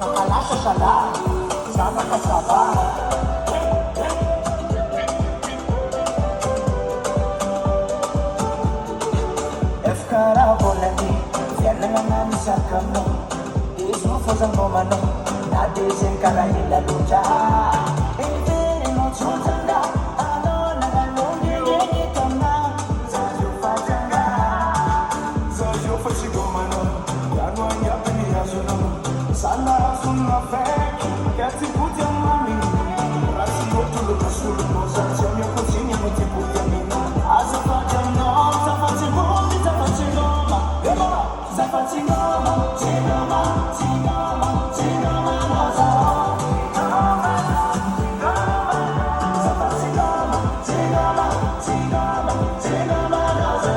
Nakalasa sa lahat, sana kasama. Efkara bolani, fialana nani sakamo. Isu fozan bomano, nade zenkara ila lucha. Evere no chotanga, ano nagalonge yenye tona. Zajo fatanga, zajo fachigomano, yanwa nyapeni yazuno. Sana sunna feki, kati putia mami. Rasi otulu kasulu moza, chamyo kuchini mti putia mina. Azafati no, zafati bumi, zafati ngoma. Eba, zafati ngoma, chingoma, chingoma, chingoma moza. Zafati ngoma, chingoma, chingoma, chingoma moza.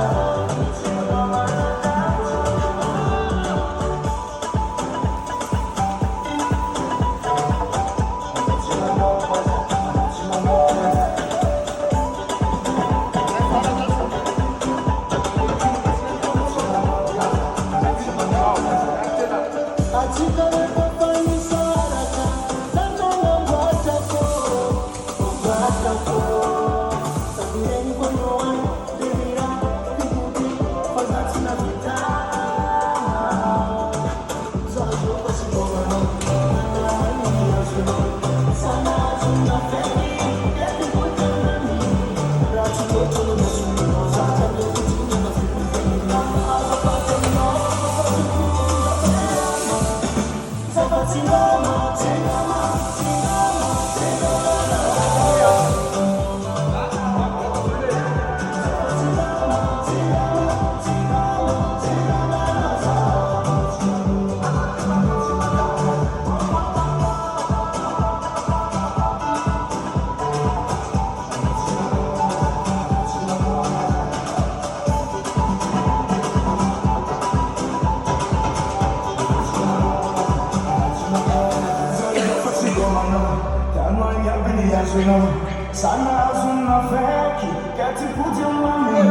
Sana sunna feki, kati putia mami.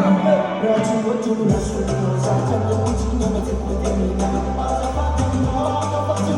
Rati otulu na sulu, zata lo mjini na mtikuti mina. Azafati no, azafati